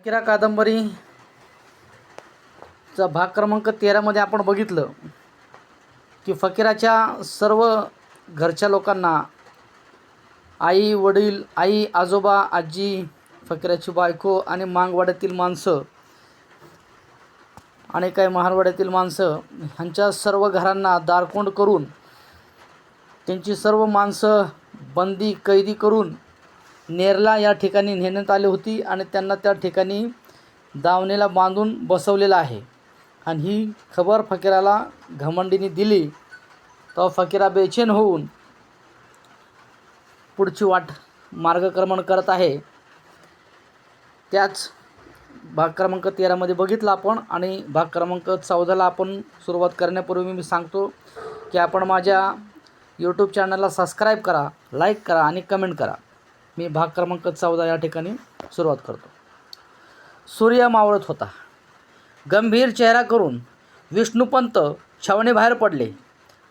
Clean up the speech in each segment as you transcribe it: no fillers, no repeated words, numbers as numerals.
फकीरा कादंबरीचा भाग क्रमांक 13 मध्ये आपण बघितलं की फकीराच्या सर्व घरच्या लोकांना आई वडील, आई आजोबा, आजी, फकीराची बायको आणि मांगवाड्यातील माणसं आणि काही महारवाड्यातील माणसं ह्यांच्या सर्व घरांना दारकोंड करून त्यांची सर्व माणसं बंदी कैदी करून नेरला या ठिकाणी नेण्यात आली होती आणि त्यांना त्या ठिकाणी दावणीला बांधून बसवलेलं आहे. आणि ही खबर फकीराला घमंडीने दिली तेव्हा फकीरा बेचैन होऊन पुढची वाट मार्गक्रमण करत आहे. त्याच भाग क्रमांक 13 मध्ये बघितलं आपण. आणि भाग क्रमांक 14 ला आपण सुरुवात करण्यापूर्वी मी सांगतो की आपण माझ्या यूट्यूब चॅनलला सबस्क्राईब करा, लाईक करा आणि कमेंट करा. मी भाग क्रमांक 14 या ठिकाणी सुरुवात करतो. सूर्य मावळत होता. गंभीर चेहरा करून विष्णुपंत छावणीबाहेर पडले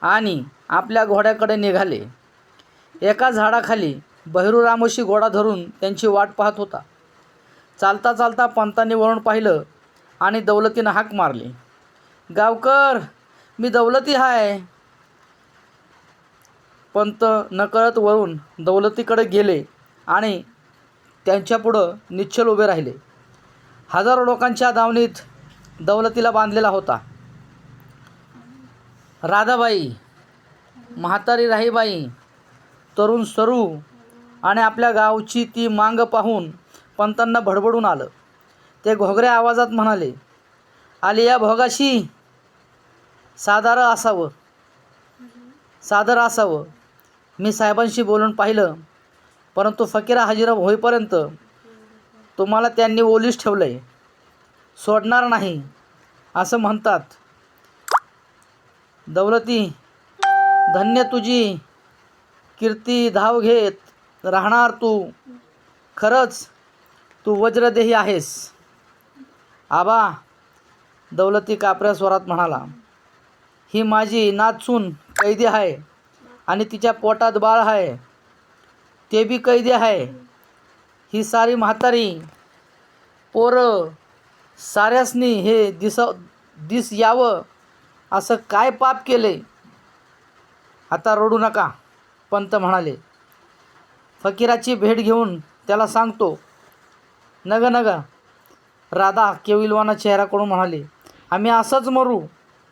आणि आपल्या घोड्याकडे निघाले. एका झाडाखाली बहिरूरामोशी घोडा धरून त्यांची वाट पाहत होता. चालता चालता पंतांनी वळून पाहिलं आणि दौलतीनं हाक मारली, गावकर, मी दौलती आहे. पंत नकळत वळून दौलतीकडे गेले आणि त्यांच्यापुढं निश्चल उभे राहिले. हजारो लोकांच्या दावणीत दौलतीला बांधलेला होता. राधाबाई, म्हातारी राहीबाई, तरुण सरू आणि आपल्या गावची ती मांग पाहून पंतांना भडभडून आलं. ते घोगऱ्या आवाजात म्हणाले, आलिया भोगाशी सादर असावं. मी साहेबांशी बोलून पाहिलं, परंतु फकीरा हजर होईपर्यंत तुम्हाला त्यांनी ओलीस ठेवलंय, सोडणार नाही असं म्हणतात. दौलती, धन्य तुझी कीर्ती धाव घेत राहणार तू. खरंच तू वज्रदेही आहेस. आबा, दौलती कापऱ्या स्वरात म्हणाला, ही माझी नातसून कैदी आहे आणि तिच्या पोटात बाळ आहे, ते बी कैदी आहे. ही सारी म्हातारी पोरं साऱ्यासनी हे दिस यावं असं काय पाप केले. आता रडू नका, पंत म्हणाले. फकीराची भेट घेऊन त्याला सांगतो. नग नग, राधा केविलवाना चेहरा करून म्हणाले, आम्ही असंच मरू,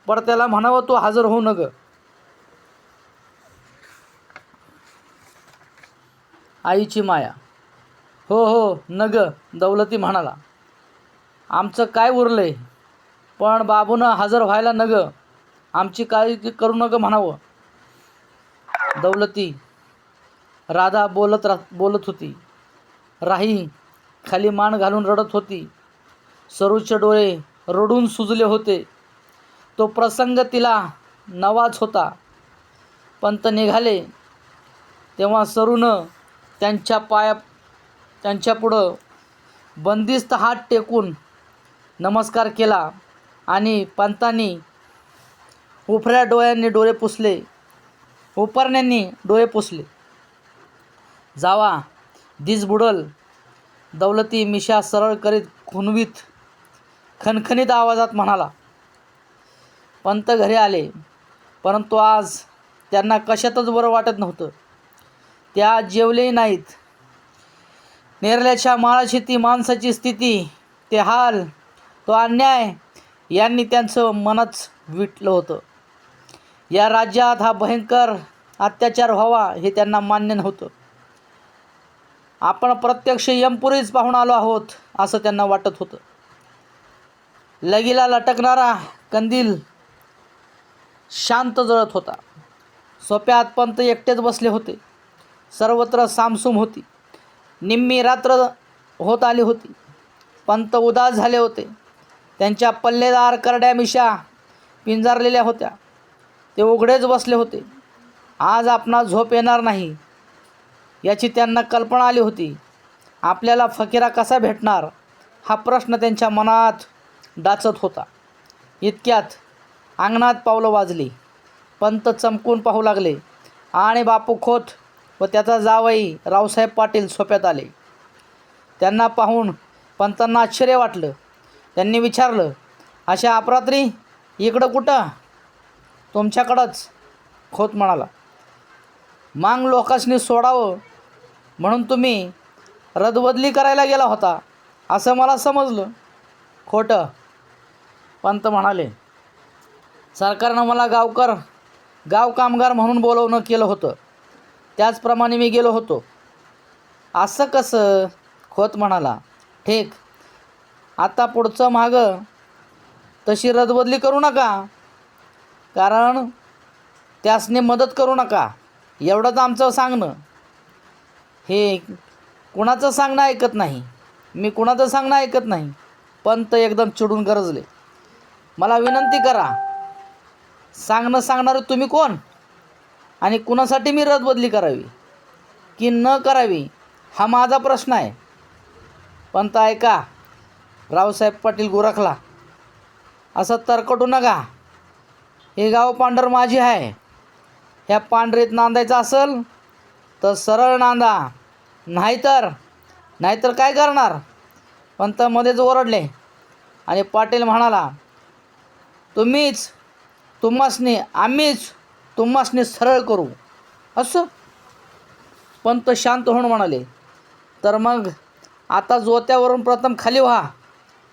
पण त्याला म्हणावं तू हजर होऊ नग. आईची माया. हो हो नग, दौलती म्हणाला, आमचं काय उरलंय, पण बाबूनं हजर व्हायला नग, आमची काळजी करू नग म्हणावं. दौलती. राधा बोलत होती. राही खाली मान घालून रडत होती. सरूचे डोळे रडून सुजले होते. तो प्रसंग तिला नवाच होता. पंत निघाले तेव्हा सरूनं त्यांच्यापुढं बंदिस्त हात टेकून नमस्कार केला आणि पंतांनी उपरण्यानी डोळे पुसले. जावा, दिस बुडल, दौलती मिशा सरळ करीत खणखणीत आवाजात म्हणाला. पंत घरी आले, परंतु आज त्यांना कशातच बरं वाटत नव्हतं. ते आज जेवलेही नाहीत. नेरल्याच्या माळाची ती माणसाची स्थिती, ते हाल, तो अन्याय यांनी त्यांचं मनच विटलं होतं. या राज्यात हा भयंकर अत्याचार व्हावा हे त्यांना मान्य नव्हतं. आपण प्रत्यक्ष यमपुरीच पाहून आलो आहोत असं त्यांना वाटत होतं. लगीला लटकणारा कंदील शांत जळत होता. सोप्यात पंत एकटेच बसले होते. सर्वत्र सामसूम होती. निम्मी रात्र होत आली होती. पंत उदास झाले होते. त्यांच्या पल्लेदार करड्या मिशा पिंजारलेल्या होत्या. ते उघडेच बसले होते. आज आपणास झोप येणार नाही याची त्यांना कल्पना आली होती. आपल्याला फकीरा कसा भेटणार हा प्रश्न त्यांच्या मनात डाचत होता. इतक्यात अंगणात पावलं वाजली. पंत चमकून पाहू लागले आणि बापू खोत व त्याचा जावई रावसाहेब पाटील सोप्यात आले. त्यांना पाहून पंतांना आश्चर्य वाटलं. त्यांनी विचारलं, अशा अपरात्री इकडं कुठं? तुमच्याकडंच, खोत म्हणाला. मांग लोकांनी सोडावं म्हणून तुम्ही रदबदली करायला गेला होता असं मला समजलं. खोटं, पंत म्हणाले. सरकारनं मला गाव कामगार म्हणून बोलवणं केलं होतं, त्याचप्रमाणे मी गेलो होतो. असं कसं? खोत म्हणाला. ठीक, आता पुढचं मागं तशी रदबदली करू नका, कारण त्यासने मदत करू नका, एवढंच आमचं सांगणं. हे कुणाचं सांगणं ऐकत नाही, मी कुणाचं सांगणं ऐकत नाही. पंत एकदम चिडून गरजले. मला विनंती करा, सांगणं सांगणारे तुम्ही कोण? आणि कुणासाठी मी रदबदली करावी की न करावी हा माझा प्रश्न आहे. पंत ऐका, रावसाहेब पाटील गुरखला, असं तरकटू नका. हे गाव पांढर माझी आहे. ह्या पांढरीत नांदायचं असेल तर सरळ नांदा, नाहीतर काय करणार? पंत मध्येच ओरडले आणि पाटील म्हणाला, आम्हीच तुम्हासनी सरळ करू. असं? पंत शांत होऊन म्हणाले, तर मग आता जोत्यावरून प्रथम खाली व्हा,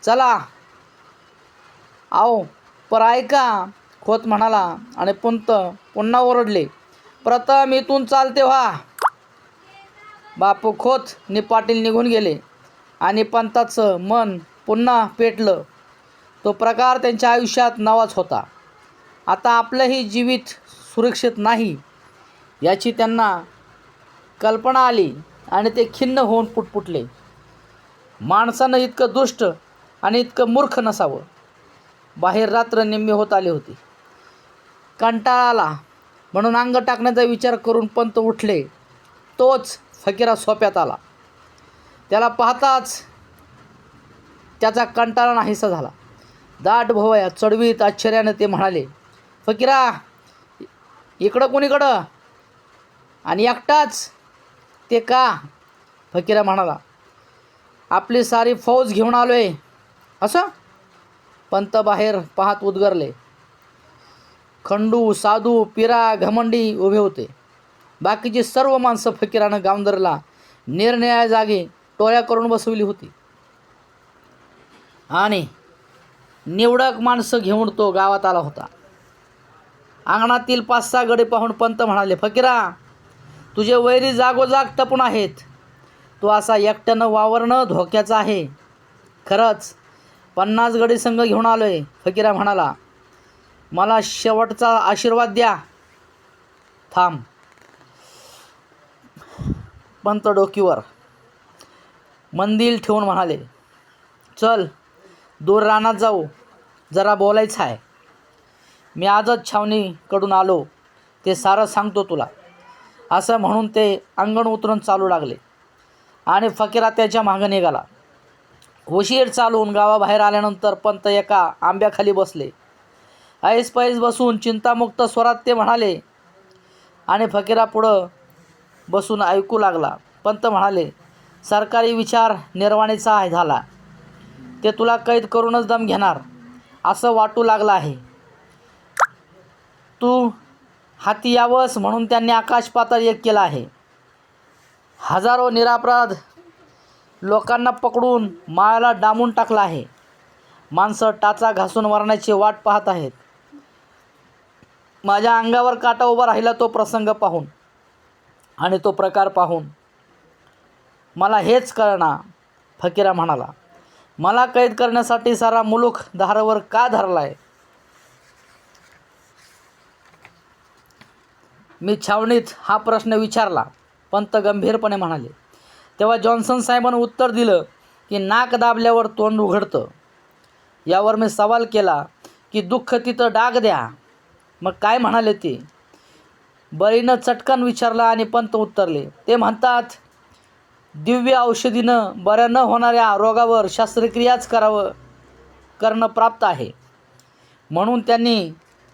चला. आओ पर ऐका, खोत म्हणाला आणि पंत पुन्हा ओरडले, प्रथम इथून चालते व्हा. बापू खोत नि पाटील निघून गेले आणि पंताचं मन पुन्हा पेटलं. तो प्रकार त्यांच्या आयुष्यात नवाच होता. आता आपलंही जीवित सुरक्षित नाही याची त्यांना कल्पना आली आणि ते खिन्न होऊन पुटपुटले. माणसानं इतकं दुष्ट आणि इतकं मूर्ख नसावं. बाहेर रात्र निम्मी होत आली होती. कंटाळा आला म्हणून अंग टाकण्याचा विचार करून पंत उठले. तोच फकीरा सोप्यात आला. त्याला पाहताच त्याचा कंटाळा नाहीसा झाला. दाट भोवया चढवीत आश्चर्याने ते म्हणाले, फकीरा, इकडं कोणीकडं आणि एकटाच? ते का? फकीरा म्हणाला, आपली सारी फौज घेऊन आलोय. असं? पंत बाहेर पाहत उद्गारले. खंडू, साधू, पिरा, घमंडी उभे होते. बाकीची सर्व माणसं फकीरानं गावंदरला निरनिराळ्या जागी टोळ्या करून बसवली होती आणि निवडक माणसं घेऊन तो गावात आला होता. अंगणातील 5-6 गडे पाहून पंत म्हणाले, फकीरा, तुझे वैरी जागोजाग टपून आहेत. तू असा एकट्यानं वावरणं धोक्याचं आहे. खरंच 50 गडी संघ घेऊन आलोय. फकीरा म्हणाला, मला शेवटचा आशीर्वाद द्या. थांब. पंत डोकीवर मंदिल ठेवून म्हणाले, चल दूर रानात जाऊ, जरा बोलायचं आहे. मी आजच छावणीकडून आलो, ते सारं सांगतो तुला. असं म्हणून ते अंगण उतरून चालू लागले आणि फकीरा त्याच्या मागं निघाला. उशीर चालून गावाबाहेर आल्यानंतर पंत एका आंब्याखाली बसले. ऐसपैस बसून चिंतामुक्त स्वरात ते म्हणाले आणि फकीरा पुढं बसून ऐकू लागला. पंत म्हणाले, सरकारी विचार निर्वाणीचा झाला. ते तुला कैद करूनच दम घेणार असं वाटू लागलं आहे. तू हाती यावंस म्हणून त्यांनी आकाश पाताळ एक केला आहे. हजारो निरपराध लोकांना पकडून माळाला डांबून टाकलं आहे. माणसं टाचा घासून मरण्याची वाट पाहत आहेत. माझ्या अंगावर काटा उभा राहिला तो प्रसंग पाहून आणि तो प्रकार पाहून. मला हेच कळना. फकीरा म्हणाला, मला कैद करण्यासाठी सारा मुलूक धारावर का धरलाय? मी छावणीत हा प्रश्न विचारला. पंत गंभीरपणे म्हणाले. तेव्हा जॉन्सन साहेबांनी उत्तर दिलं की नाक दाबल्यावर तोंड उघडतं. यावर मी सवाल केला की दुःख तिथं डाग द्या. मग काय म्हणाले ते? बळीनं चटकन विचारलं आणि पंत उत्तरले. ते म्हणतात, दिव्य औषधीनं बऱ्या न होणाऱ्या रोगावर शस्त्रक्रियाच करणं प्राप्त आहे. म्हणून त्यांनी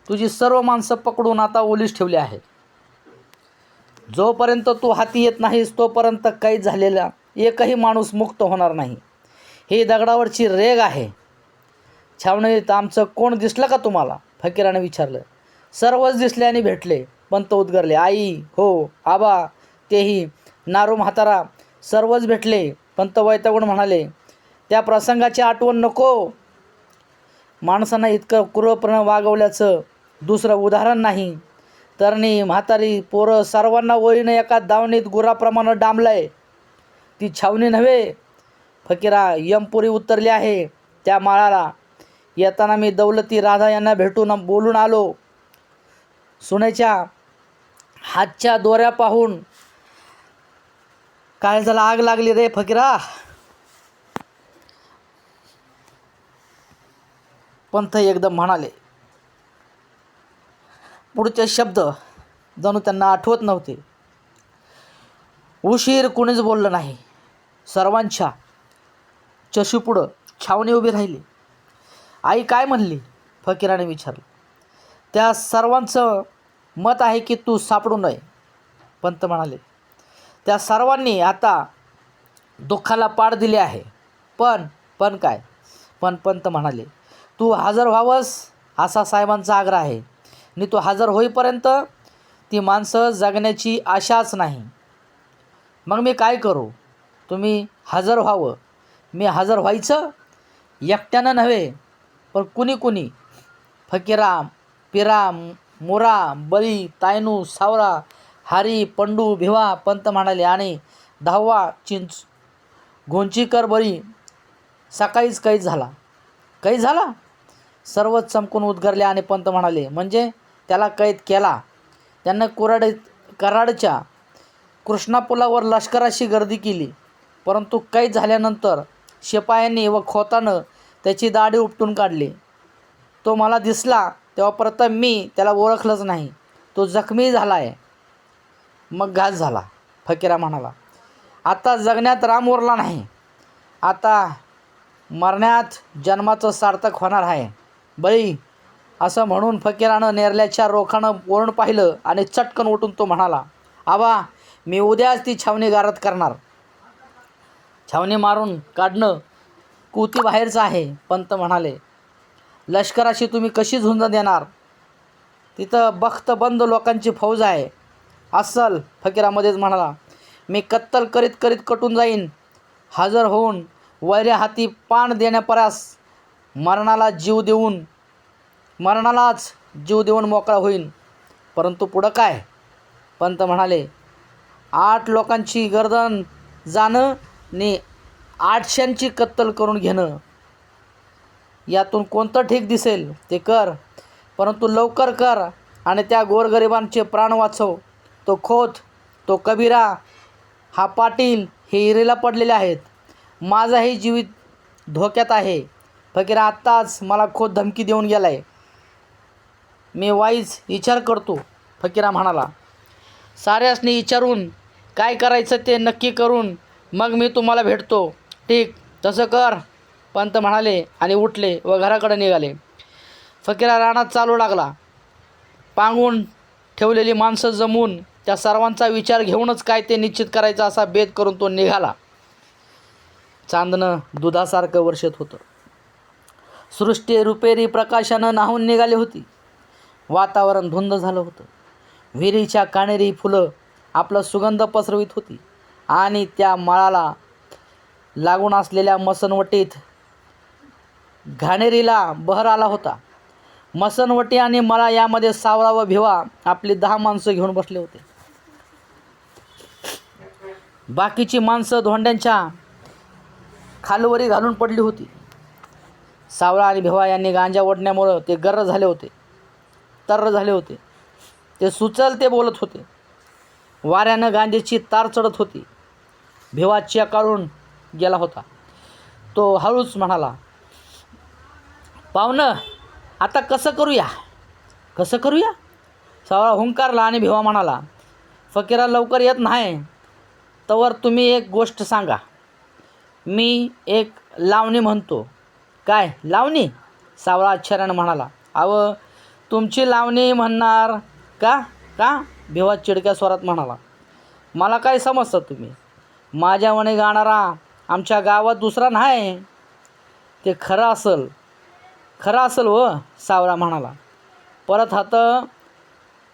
तुझी सर्व माणसं पकडून आता ओलीस ठेवली आहे. जोपर्यंत तू हाती येत नाहीस तोपर्यंत कैद झालेला एकही माणूस मुक्त होणार नाही. ही दगडावरची रेग आहे. छावणीत आमचं कोण दिसलं का तुम्हाला? फकीराने विचारलं. सर्वच दिसले आणि भेटले. पंत उद्गारले. आई, हो, आबा, तेही, नारू म्हातारा, सर्वच भेटले. पंत वैतागून म्हणाले, त्या प्रसंगाची आठवण नको. माणसांना इतकं क्रूरपणे वागवल्याचं दुसरं उदाहरण नाही. तरणी, म्हातारी, पोरं सर्वांना वळीनं एका दावणीत गुराप्रमाणे डांबलंय. ती छावणी नव्हे. फकीरा, यमपुरी उतरली आहे त्या माळाला. येताना मी दौलती राधा यांना भेटून बोलून आलो. सुनेच्या हातच्या दोऱ्या पाहून काळजाला आग लागली रे फकीरा. पंत एकदम म्हणाले. पुढचे शब्द जणू त्यांना आठवत नव्हते. उशीर कुणीच बोललं नाही. सर्वांच्या चशूपुढं छावणी उभी राहिली. आई काय म्हणली? फकीराने विचारलं. त्या सर्वांचं मत आहे की तू सापडू नये. पंत म्हणाले. त्या सर्वांनी आता दुःखाला पाड दिली आहे. पण काय? पण पंत म्हणाले, तू हजर व्हावंस असा साहेबांचा आग्रह आहे. आणि तू हजर होईपर्यंत ती माणसं जगण्याची आशाच नाही. मग मी काय करू? तुम्ही हजर व्हावं. मी हजर व्हायचं? एकट्यानं नव्हे, पण कुणी. फकीरा, पिरा, मोरा, बळी, तायनू, सावरा, हारी, पंडू, भिवा. पंत म्हणाले. आणि 10वा चिंच घोंचीकर बळी सकाळीच कैद झाला. कैद झाला? सर्वच चमकून उद्गारले. आणि पंत म्हणाले, म्हणजे त्याला कैद केला. त्यानं कराडच्या कृष्णापुलावर लष्कराशी गर्दी केली. परंतु कैद झाल्यानंतर शिपायांनी व खोतानं त्याची दाढी उपटून काढली. तो मला दिसला तेव्हा प्रथम मी त्याला ओळखलंच नाही. तो जखमी झाला आहे. मग घात झाला. फकीरा म्हणाला. आता जगण्यात राम उरला नाही. आता मरण्यात जन्माचं सार्थक होणार आहे. बळी, असं म्हणून फकीरानं नेरल्याच्या रोखानं वळून पाहिलं आणि चटकन उठून तो म्हणाला, आबा, मी उद्याच ती छावणी गारद करणार. छावणी मारून काढणं कुती बाहेरचं आहे. पंत म्हणाले. लष्कराशी तुम्ही कशी झुंज देणार? तिथं बख्तबंद लोकांची फौज आहे. अस्सल. फकीरामध्येच म्हणाला. मी कत्तल करीत कटून जाईन. हजर होऊन वैऱ्या हाती पाण देण्यापरास मरणालाच जीव देऊन मोकळा होईन. परंतु पुढं काय? पंत म्हणाले. 8 लोकांची गर्दन जाणं आणि 800ची कत्तल करून घेणं. यातून कोणतं ठीक दिसेल ते कर, परंतु लवकर कर आणि त्या गोरगरिबांचे प्राण वाचव. तो खोत, तो कबीरा, हा पाटील हे हिरेला पडलेले आहेत. माझाही जीवित धोक्यात आहे. फकीरा आत्ताच मला खोत धमकी देऊन गेलाय. मी वाईज विचार करतो. फकीरा म्हणाला. साऱ्यासनी विचारून काय करायचं ते नक्की करून मग मी तुम्हाला भेटतो. ठीक, तसं कर. पंत म्हणाले आणि उठले व घराकडे निघाले. फकीरा रानात चालू लागला. पांगून ठेवलेली माणसं जमवून त्या सर्वांचा विचार घेऊनच काय ते निश्चित करायचं असा बेत करून तो निघाला. चांदणं दुधासारखं वर्षत होतं. सृष्टी रुपेरी प्रकाशानं न्हाऊन निघाली होती. वातावरण धुंद झालं होतं. विहिरीच्या काणेरी फुलं आपला सुगंध पसरवित होती आणि त्या माळाला लागून असलेल्या मसनवटीत घाणेरीला बहर आला होता. मसनवटी आणि मळा यामध्ये सावरा व भिवा आपली 10 माणसं घेऊन बसले होते. बाकीची माणसं धोंड्यांच्या खालवरी घालून पडली होती. सावळा आणि भिवा यांनी गांजा ओढण्यामुळं ते गर्र झाले होते. ते सुचल ते बोलत होते. वाऱ्यानं गांजेची तार चढत होती. भिवा चेकाळून गेला होता. तो हळूच म्हणाला, पाहुणं, आता कसं करूया? सावळा हुंकारला आणि भिवा म्हणाला, फकीरा लवकर येत नाही तवर तुम्ही एक गोष्ट सांगा. मी एक लावणी म्हणतो. काय लावणी? सावळा आश्चर्यानं म्हणाला. अव, तुमची लावणी म्हणणार का? भिवा चिडक्या स्वरात म्हणाला. मला काय समजतं तुम्ही? माझ्यावाने गाणारा आमच्या गावात दुसरा नाही. ते खरं असल व सावळा म्हणाला. परत हात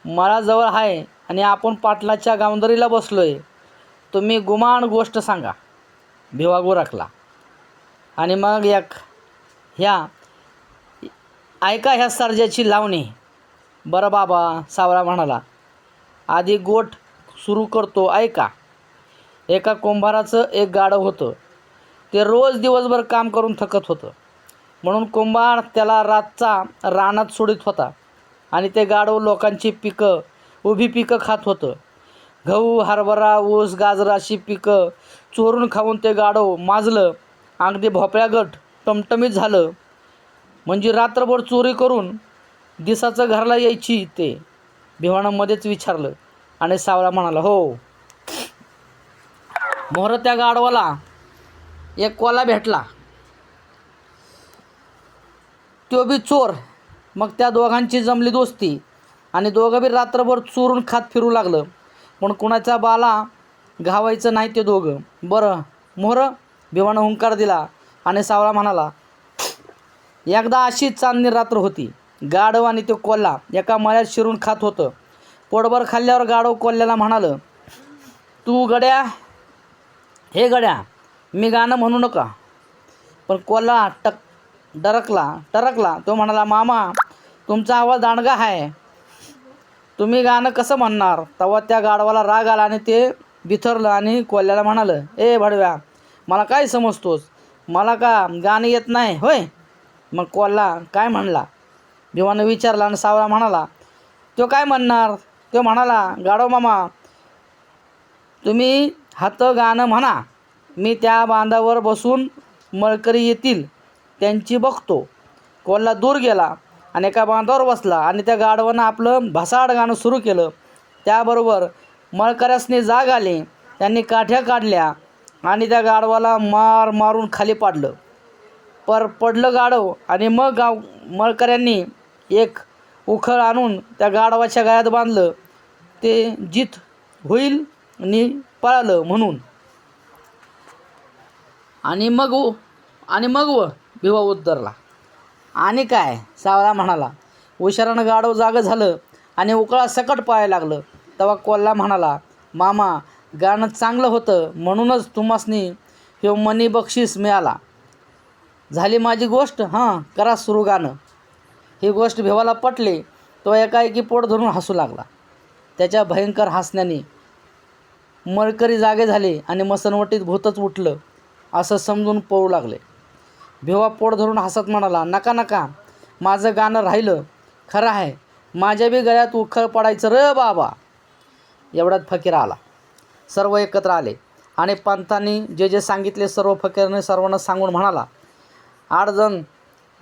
मळाजवळ आहे आणि आपण पाटलाच्या गावंदरीला बसलोय. तुम्ही गुमान गोष्ट सांगा. भिवा गुरकला. आणि मग ऐका ह्या सर्जाची लावणी. बरं बाबा, सावळा म्हणाला. आधी गोठ सुरू करतो ऐका. एका कुंभाराचं एक गाढव होतं. ते रोज दिवसभर काम करून थकत होतं. म्हणून कुंभार त्याला रातचा रानात सोडित होता आणि ते गाढव लोकांची उभी पिकं खात होतं. गहू, हरभरा, ऊस, गाजर अशी पिकं चोरून खाऊन ते गाढव माजलं. अगदी भोपळ्यागट टमटमीत झालं. म्हणजे रात्रभर चोरी करून दिसाचं घरला यायची ते. भिवानं मध्येच विचारलं. आणि सावळा म्हणाला, हो. मोहर त्या गाढवाला एक कोला भेटला. तो बी चोर. मग त्या दोघांची जमली दोस्ती आणि दोघं बी रात्रभर चोरून खात फिरू लागलं. पण कुणाचा बाला घावायचं नाही ते दोघं. बरं मोहर, भिवानं हुंकार दिला. आणि सावळा म्हणाला, एकदा अशीच चांदणी रात्र होती. गाढव आणि तो कोल्हा एका मळ्यात शिरून खात होतं. पोटभर खाल्ल्यावर गाढव कोल्ह्याला म्हणालं, हे गड्या, मी गाणं म्हणू नका. पण कोल्हा टरकला. तो म्हणाला, मामा, तुमचा आवाज दांडगा आहे. तुम्ही गाणं कसं म्हणणार? तेव्हा त्या गाढवाला राग आला आणि ते बिथरलं आणि कोल्ह्याला म्हणालं, ए भडव्या, मला काय समजतोस? मला का गाणं येत नाही होय? मग कोल्हा काय म्हणला? भिवानं विचारला. आणि सावळा म्हणाला, तो काय म्हणणार? तो म्हणाला, गाढव मामा, तुम्ही हात गाणं म्हणा. मी त्या बांधावर बसून मळकरी येतील त्यांची बघतो. कोल्हा दूर गेला आणि एका बांधावर बसला आणि त्या गाढवानं आपलं भसाड गाणं सुरू केलं. त्याबरोबर मळकऱ्यासनी जाग आली. त्यांनी काठ्या काढल्या आणि त्या गाढवाला मारून खाली पाडलं. पडलं गाढव. आणि मग मळकऱ्यांनी एक उखळ आणून त्या गाढवाच्या गळ्यात बांधलं. ते जित होईल आणि पळालं म्हणून. आणि मग भिवा उतरला. आणि काय? सावळा म्हणाला. उशिरानं गाढव जागं झालं आणि उकळा सकट पळायला लागलं. तेव्हा कोल्हा म्हणाला, मामा, गाणं चांगलं होतं म्हणूनच तुम्हासनी ह्यो मनी बक्षीस मिळाला. झाली माझी गोष्ट. हां, करा सुरू गाणं. ही गोष्ट भिवाला पटली. तो एकाएकी पोट धरून हसू लागला. त्याच्या भयंकर हसण्याने मळकरी जागे झाले आणि मसनवटीत भूतच उठलं असं समजून पळू लागले. भिवा पोट धरून हसत म्हणाला, नका, माझं गाणं राहिलं. खरं आहे, माझ्या बी गळ्यात उखळ पडायचं र बाबा. एवढ्यात फकीर आला. सर्व एकत्र आले आणि पंतांनी जे सांगितले सर्व फकीरने सर्वांना सांगून म्हणाला, 8 जण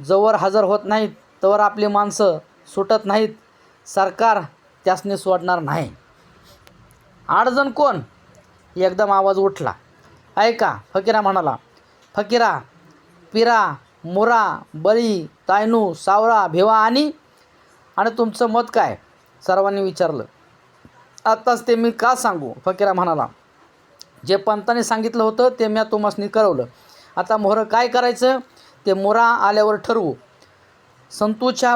जवळ हजर होत नाहीत तवर आपली माणसं सुटत नाहीत. सरकार त्यासनी सोडणार नाही. 8 जण कोण? एकदम आवाज उठला. ऐका, फकीरा म्हणाला. फकीरा, पिरा, मुरा, बळी, तायनू, सावळा, भिवा आणि तुमचं मत काय? सर्वांनी विचारलं. आत्ताच ते मी का सांगू? फकीरा म्हणाला. जे पंतांनी सांगितलं होतं ते मी तुम्हासनी कळवलं. आता मोहर काय करायचं ते मुरा आल्यावर ठरवू. सत्तूचं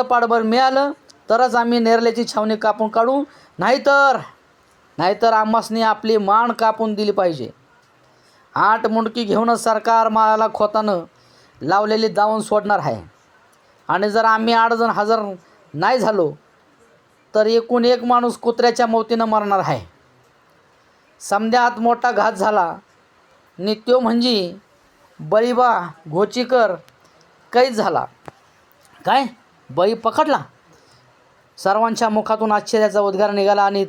पाठबळ मिळालं तरच आम्ही नेरल्याची छावणी कापून काढू. नाहीतर आम्हासनी आपली मान कापून दिली पाहिजे. 8 मुंडकी घेऊनच सरकार माळाला खोतानं लावलेली दावून सोडणार आहे. आणि जर आम्ही 8 जण हजर नाही झालो तर एकूण एक माणूस कुत्र्याच्या मौतीनं मरणार आहे. समद्यात मोठा घात झाला. नित्यो म्हणजे बळीबा घोचीकर कैद झाला. काय? बळी पकडला? सर्वांच्या मुखातून आश्चर्याचा उद्गार निघाला आणि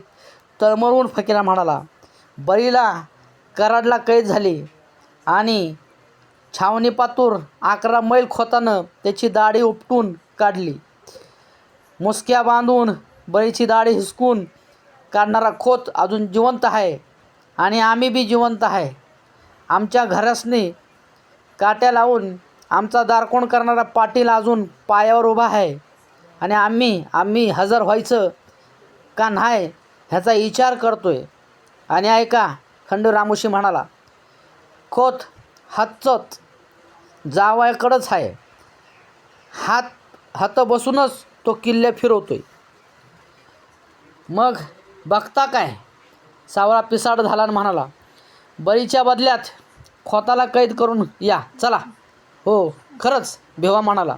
तळमळून फकीरा म्हणाला, बळीला कराडला कैद झाली आणि छावणीपातूर 11 मैल खोतानं त्याची दाढी उपटून काढली. मुसक्या बांधून बळीची दाढी हिसकून काढणारा खोत अजून जिवंत आहे आणि आम्ही बी जिवंत आहे. आमच्या घरासनी काट्या लावून आमचा दारकोण करणारा पाटील अजून पायावर उभा आहे आणि आम्ही हजर व्हायचं का नाही ह्याचा विचार करतोय. आणि ऐका, खंडू रामोशी म्हणाला, खोत हातच जावयाकडंच आहे. हात बसूनच तो किल्ले फिरवतोय. मग बघता काय? सावळा पिसाड झाला आणि म्हणाला, बळीच्या बदल्यात खोताला कैद करून या चला. हो खरंच, भेवा म्हणाला.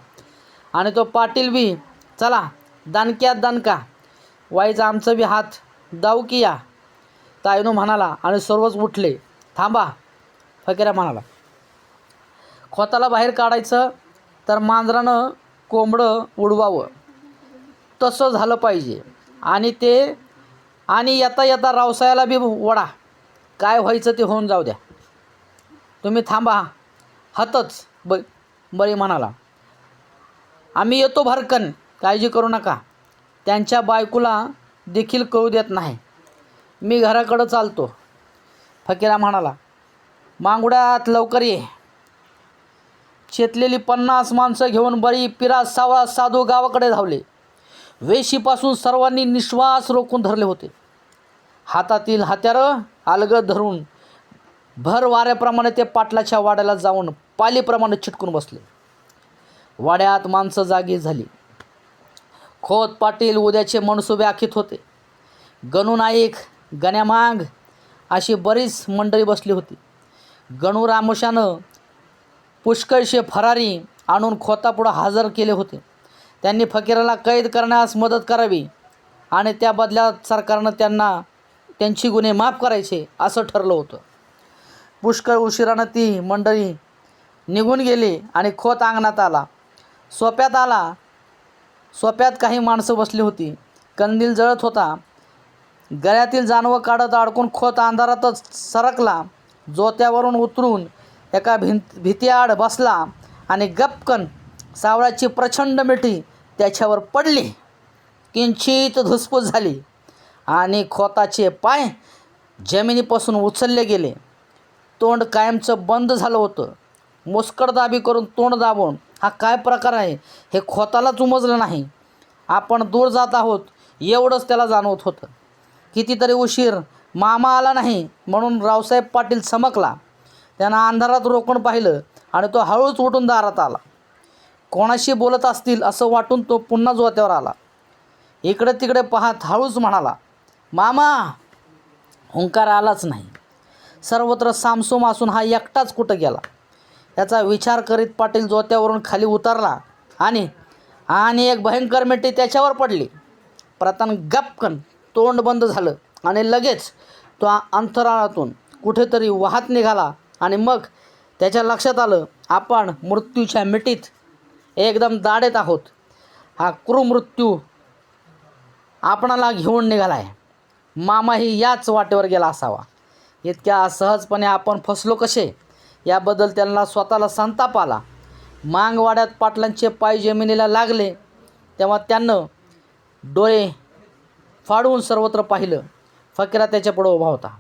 आणि तो पाटील बी, चला दानक्यात दानका, वाईचा आमचं बी हात दाऊ की या, तायनू म्हणाला. आणि सर्वच उठले. थांबा, फकीरा म्हणाला. खोताला बाहेर काढायचं तर मांजरानं कोंबडं उडवावं तसं झालं पाहिजे. आणि येता येता रावसायाला बी वडा. काय व्हायचं ते होऊन जाऊ द्या. तुम्ही थांबा. हातच बळी म्हणाला. आम्ही येतो भरकन, काळजी करू नका. त्यांच्या बायकोला देखील कळू देत नाही. मी घराकडं चालतो. फकीरा म्हणाला, मांगुड्यात लवकर ये. चेतलेली 50 माणसं घेऊन बळी, पिरा, सावळा, साधू गावाकडे धावले. वेशीपासून सर्वांनी निश्वास रोखून धरले होते. हातातील हत्यारं अलगद धरून भर वाऱ्याप्रमाणे ते पाटलाच्या वाड्याला जाऊन पालीप्रमाणे चिटकून बसले. वाड्यात माणसं जागी झाली. खोत पाटील उद्याचे मनसुबे आखीत होते. गणू नाईक, गण्यामांग अशी बरीच मंडळी बसली होती. गणू रामोशानं पुष्कळशे फरारी आणून खोतापुढं हजर केले होते. त्यांनी फकीराला कैद करण्यास मदत करावी आणि त्या बदल्यात सरकारनं त्यांची गुन्हे माफ करायचे असं ठरलं होतं. पुष्कळ उशिरानं ती मंडळी निघून गेली आणि खोत अंगणात आला. सोप्यात काही माणसं बसली होती. कंदील जळत होता. गळ्यातील जानवं काढत अडकून खोत अंधारातच सरकला. जोत्यावरून उतरून एका भीतीआड बसला आणि गपकन सावळाची प्रचंड मिठी त्याच्यावर पडली. किंचित धुसफूस झाली आणि खोताचे पाय जमिनीपासून उचलले गेले. तोंड कायमचं बंद झालं होतं. मुस्कटदाबी करून तोंड दाबून हा काय प्रकार आहे हे खोतालाच उमजलं नाही. आपण दूर जात आहोत एवढंच त्याला जाणवत होतं. कितीतरी उशीर मामा आला नाही म्हणून रावसाहेब पाटील चमकला. त्यानं अंधारात रोखून पाहिलं आणि तो हळूच उठून दारात आला. कोणाशी बोलत असतील असं वाटून तो पुन्हा जोत्यावर आला. इकडे तिकडे पाहत हळूच म्हणाला, मामा. हुंकार आलाच नाही. सर्वत्र सामसूम असून हा एकटाच कुठं गेला याचा विचार करीत पाटील जोत्यावरून खाली उतरला आणि एक भयंकर मिठी त्याच्यावर पडली. प्रतान गपकन तोंड बंद झालं आणि लगेच तो अंतराळातून कुठेतरी वाहत निघाला. आणि मग त्याच्या लक्षात आलं, आपण मृत्यूच्या मिठीत एकदम दाढेत आहोत. हा क्रूर मृत्यू आपणाला घेऊन निघालाय. मामाही याच वाटेवर गेला असावा. इतक्या सहजपणे आपण फसलो कसे याबद्दल त्यांना स्वतःला संताप आला. मांगवाड्यात पाटलांचे पाय जमिनीला लागले तेव्हा त्यानं डोळे फाडून सर्वत्र पाहिलं. फकीरा त्याच्यापुढं उभा होता.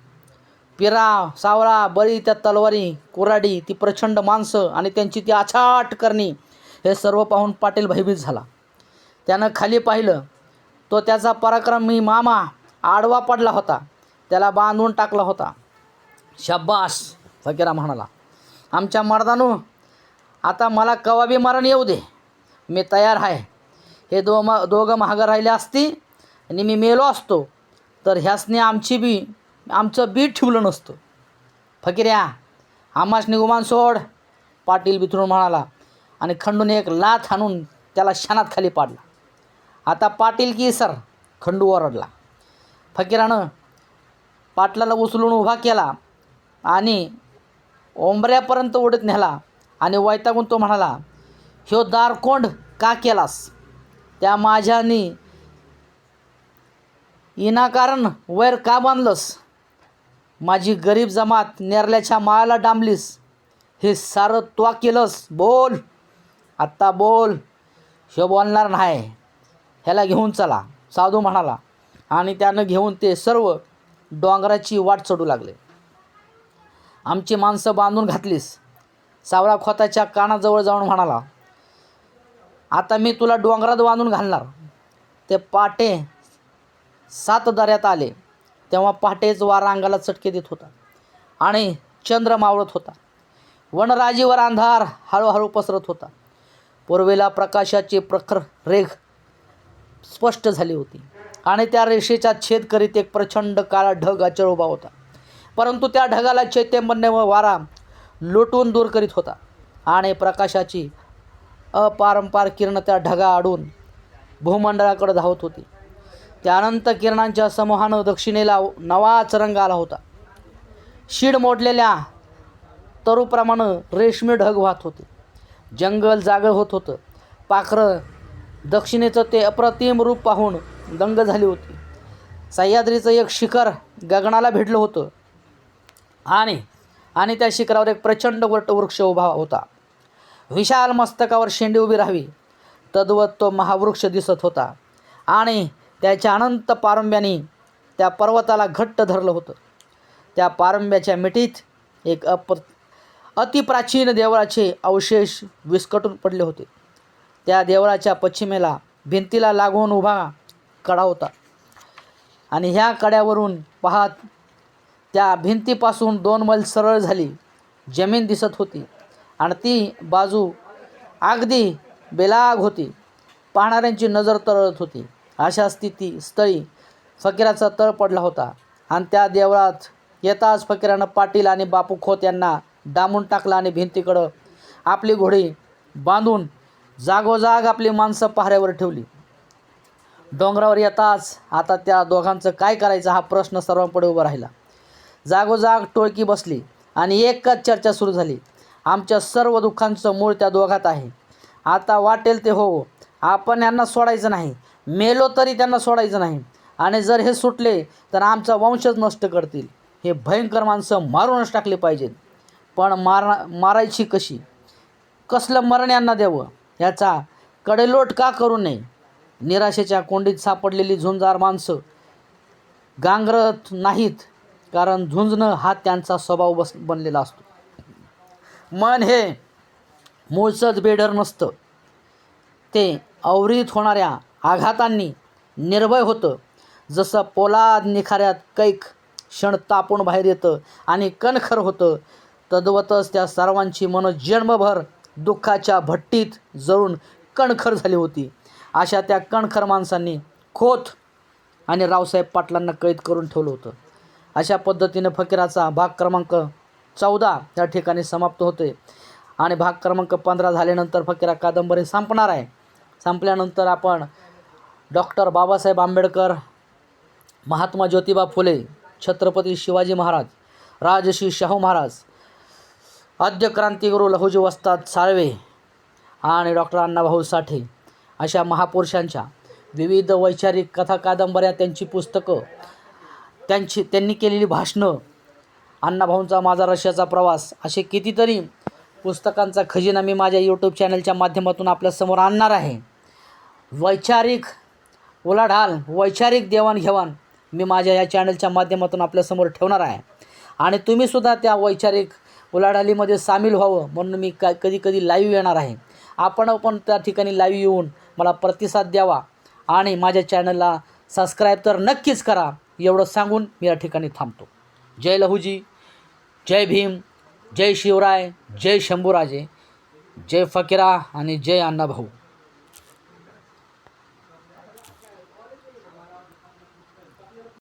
पिरा, सावळा, बळी, त्या तलवारी, कुऱ्हाडी, ती प्रचंड माणसं आणि त्यांची ती अचाट करणी हे सर्व पाहून पाटील भयभीत झाला. त्यानं खाली पाहिलं. तो त्याचा पराक्रमी मामा आडवा पडला होता. त्याला बांधून टाकला होता. शाब्बास, फकीरा म्हणाला. आमच्या मर्दानू, आता मला कवाबी मरण येऊ दे. मी तयार आहे. हे दोघं महागं राहिले असती आणि मी मेलो असतो तर ह्यासने आमचं बी ठेवलं नसतं. फकीऱ्या, आम्हास निगुमान सोड, पाटील बिथरून म्हणाला आणि खंडूने एक लाथ हाणून त्याला शानात खाली पाडला. आता पाटील की सर, खंडू ओरडला. फकीरानं पाटलाला उचलून उभा केला आणि ओंबऱ्यापर्यंत उडत नेला आणि वैतागून तो म्हणाला, ह्यो दारकोंड का केलास? त्या माझ्यानी इनाकारण वैर का बांधलंस? माझी गरीब जमात नेरल्याच्या माळाला डांबलीस. हे सारं त्वा केलंस. बोल, आत्ता बोल. ह्यो बोलणार नाही. ह्याला घेऊन चला, साधू म्हणाला. आणि त्यानं घेऊन ते सर्व डोंगराची वाट चढू लागले. आमची माणसं बांधून घातलीस. सावळा खोताच्या कानाजवळ जाऊन म्हणाला, आता मी तुला डोंगरात बांधून घालणार. ते पहाटे 7 दऱ्यात आले तेव्हा पहाटेच वारा अंगाला चटके देत होता आणि चंद्र मावळत होता. वनराजीवर अंधार हळूहळू पसरत होता. पूर्वेला प्रकाशाची प्रखर रेघ स्पष्ट झाली होती आणि त्या रेषेचा छेद करीत एक प्रचंड काळा ढग अचल उभा होता. परंतु त्या ढगाला चैतन्य व वारा लोटून दूर करीत होता आणि प्रकाशाची अपारंपार किरण त्या ढगाआडून भूमंडळाकडे धावत होती. त्या अनंत किरणांच्या समूहानं दक्षिणेला नवाच रंग आला होता. शीड मोडलेल्या तरूप्रमाणे रेशमी ढग वाहत होते. जंगल जागं होत होतं. पाखरं दक्षिणेचं ते अप्रतिम रूप पाहून दंग झाली होती. सह्याद्रीचं एक शिखर गगनाला भिडलं होतं आणि त्या शिखरावर एक प्रचंड वटवृक्ष उभा होता. विशाल मस्तकावर शेंडी उभी राहावी तद्वत तो महावृक्ष दिसत होता आणि त्याच्या अनंत पारंब्याने त्या पर्वताला घट्ट धरलं होतं. त्या पारंब्याच्या मिठीत एक अतिप्राचीन देवळाचे अवशेष विस्कटून पडले होते. त्या देवळाच्या पश्चिमेला भिंतीला लागून उभा कडा होता आणि ह्या कड्यावरून पाहत त्या भिंतीपासून 2 मैल सरळ झाली जमीन दिसत होती आणि ती बाजू अगदी बेलाग होती. पाहणाऱ्यांची नजर तरळत होती. अशा स्थळी फकीराचा तळ पडला होता आणि त्या देवळात येताच फकीरानं पाटील आणि बापू खोत यांना डांबून टाकलं आणि भिंतीकडं आपली घोडी बांधून जागोजाग आपली माणसं पहाऱ्यावर ठेवली. डोंगरावर येताच आता त्या दोघांचं काय करायचं हा प्रश्न सर्वांपुढे उभा राहिला. जागोजाग टोळकी बसली आणि एकच चर्चा सुरू झाली. आमच्या सर्व दुःखांचं मूळ त्या दोघात आहे. आता वाटेल ते हो, आपण यांना सोडायचं नाही. मेलो तरी त्यांना सोडायचं नाही आणि जर हे सुटले तर आमचा वंशच नष्ट करतील. हे भयंकर माणसं मारूनच टाकली पाहिजेत. पण मारायची कशी? कसलं मरण यांना द्यावं याचा कडेलोट का करू नये? निराशेच्या कोंडीत सापडलेली झुंजार माणसं गांगरत नाहीत, कारण झुंजणं हा त्यांचा स्वभाव बनलेला असतो. मन हे मूळचंच बेडर नसतं. ते अवरीत होणाऱ्या आघातांनी निर्भय होतं. जसं पोलाद निखाऱ्यात कैक क्षण तापून बाहेर येतं आणि कणखर होतं, तद्वतच त्या सर्वांची मनं जन्मभर दुःखाच्या भट्टीत जळून कणखर झाली होती. अशा त्या कणखर माणसांनी खोत आणि रावसाहेब पाटलांना कैद करून ठेवलं होतं. अशा पद्धतीने फकीराचा भाग क्रमांक 14 या ठिकाणी समाप्त होते आणि भाग क्रमांक 15 झाल्यानंतर फकीरा कादंबरी संपणार आहे. संपल्यानंतर आपण डॉक्टर बाबासाहेब आंबेडकर, महात्मा ज्योतिबा फुले, छत्रपती शिवाजी महाराज, राजश्री शाहू महाराज, आद्य क्रांतिगुरू लहुजी वस्ताद साळवे आणि डॉक्टर अण्णाभाऊ साठे अशा महापुरुषांच्या विविध वैचारिक कथा कादंबऱ्या, त्यांची पुस्तकं, त्यांनी केलेली भाषणं, अण्णाभाऊंचा माझा रशियाचा प्रवास, असे कितीतरी पुस्तकांचा खजिना मी माझ्या यूट्यूब चॅनलच्या माध्यमातून आपल्यासमोर आणणार आहे. वैचारिक उलाढाल, वैचारिक देवाणघेवाण मी माझ्या या चॅनलच्या माध्यमातून आपल्यासमोर ठेवणार आहे आणि तुम्हीसुद्धा त्या वैचारिक उलाढालीमध्ये सामील व्हावं म्हणून मी कधी कधी लाईव्ह येणार आहे. आपण पण त्या ठिकाणी लाईव्ह येऊन मला प्रतिसाद द्यावा आणि माझ्या चॅनलला सबस्क्राईब तर नक्कीच करा, एवढं सांगून मी या ठिकाणी थांबतो. जय लहुजी, जय भीम, जय शिवराय, जय शंभूराजे, जय फकीरा आणि जय अण्णाभाऊ.